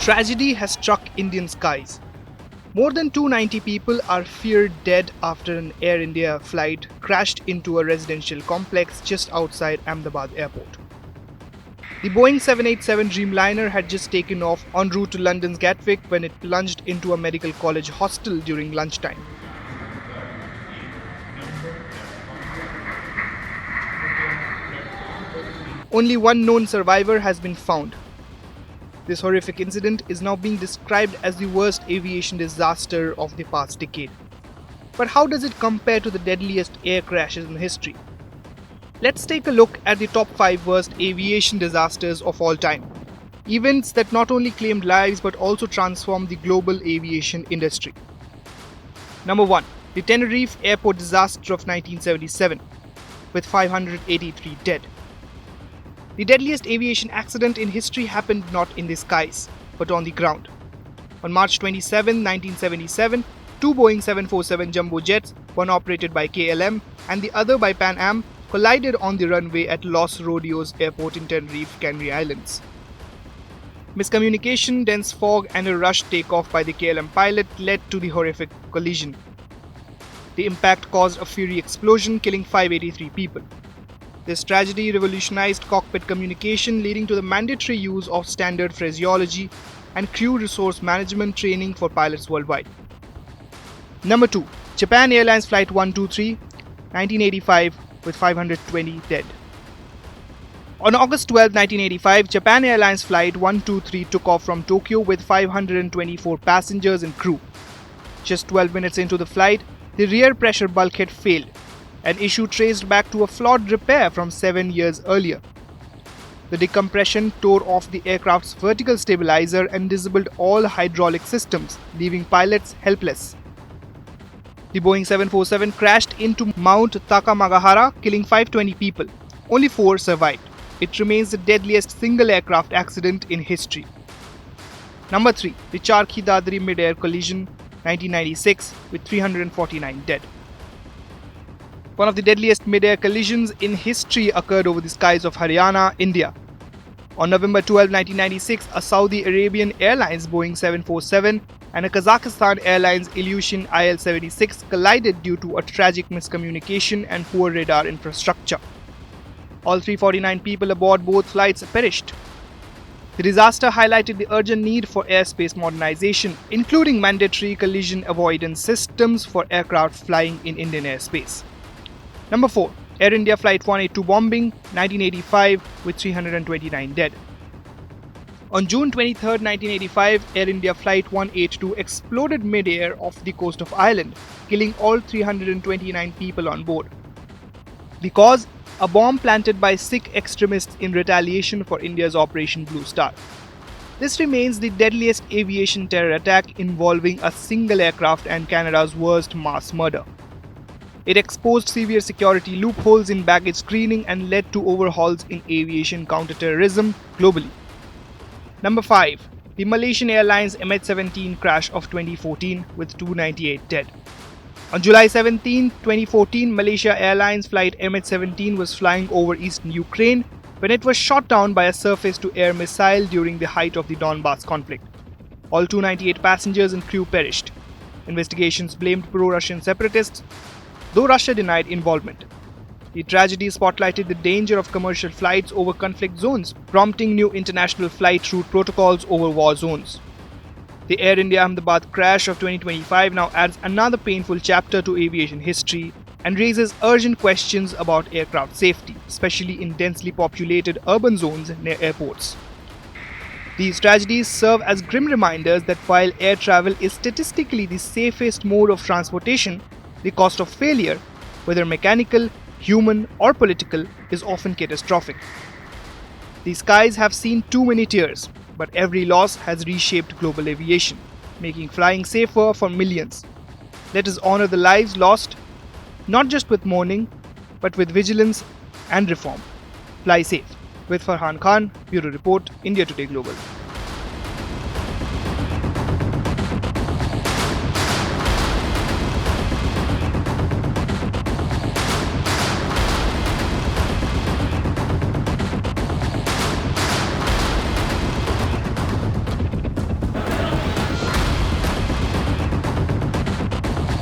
Tragedy has struck Indian skies. More than 290 people are feared dead after an Air India flight crashed into a residential complex just outside Ahmedabad airport. The Boeing 787 Dreamliner had just taken off en route to London's Gatwick when it plunged into a medical college hostel during lunchtime. Only one known survivor has been found. This horrific incident is now being described as the worst aviation disaster of the past decade. But how does it compare to the deadliest air crashes in history? Let's take a look at the top 5 worst aviation disasters of all time. Events that not only claimed lives but also transformed the global aviation industry. Number 1. The Tenerife airport disaster of 1977, with 583 dead. The deadliest aviation accident in history happened not in the skies, but on the ground. On March 27, 1977, two Boeing 747 jumbo jets, one operated by KLM and the other by Pan Am, collided on the runway at Los Rodeos Airport in Tenerife, Canary Islands. Miscommunication, dense fog, and a rushed takeoff by the KLM pilot led to the horrific collision. The impact caused a fiery explosion, killing 583 people. This tragedy revolutionized cockpit communication, leading to the mandatory use of standard phraseology and crew resource management training for pilots worldwide. Number 2. Japan Airlines Flight 123, 1985, with 520 dead. On August 12, 1985, Japan Airlines Flight 123 took off from Tokyo with 524 passengers and crew. Just 12 minutes into the flight, the rear pressure bulkhead failed, an issue traced back to a flawed repair from 7 years earlier. The decompression tore off the aircraft's vertical stabilizer and disabled all hydraulic systems, leaving pilots helpless. The Boeing 747 crashed into Mount Takamagahara, killing 520 people. Only 4 survived. It remains the deadliest single aircraft accident in history. Number 3. The Charkhi Dadri mid-air collision, 1996, with 349 dead. One of the deadliest mid-air collisions in history occurred over the skies of Haryana, India. On November 12, 1996, a Saudi Arabian Airlines Boeing 747 and a Kazakhstan Airlines Aviation IL-76 collided due to a tragic miscommunication and poor radar infrastructure. All 349 people aboard both flights perished. The disaster highlighted the urgent need for airspace modernization, including mandatory collision avoidance systems for aircraft flying in Indian airspace. Number 4. Air India Flight 182 bombing, 1985, with 329 dead. On June 23, 1985, Air India Flight 182 exploded mid-air off the coast of Ireland, killing all 329 people on board. The cause? A bomb planted by Sikh extremists in retaliation for India's Operation Blue Star. This remains the deadliest aviation terror attack involving a single aircraft and Canada's worst mass murder. It exposed severe security loopholes in baggage screening and led to overhauls in aviation counterterrorism globally. Number 5. The Malaysian Airlines MH17 crash of 2014 with 298 dead. On July 17, 2014, Malaysia Airlines flight MH17 was flying over eastern Ukraine when it was shot down by a surface-to-air missile during the height of the Donbass conflict. All 298 passengers and crew perished. Investigations blamed pro-Russian separatists, though Russia denied involvement. The tragedy spotlighted the danger of commercial flights over conflict zones, prompting new international flight route protocols over war zones. The Air India Ahmedabad crash of 2025 now adds another painful chapter to aviation history and raises urgent questions about aircraft safety, especially in densely populated urban zones near airports. These tragedies serve as grim reminders that while air travel is statistically the safest mode of transportation, the cost of failure, whether mechanical, human, or political, is often catastrophic. The skies have seen too many tears, but every loss has reshaped global aviation, making flying safer for millions. Let us honor the lives lost, not just with mourning, but with vigilance and reform. Fly safe. With Farhan Khan, Bureau Report, India Today Global.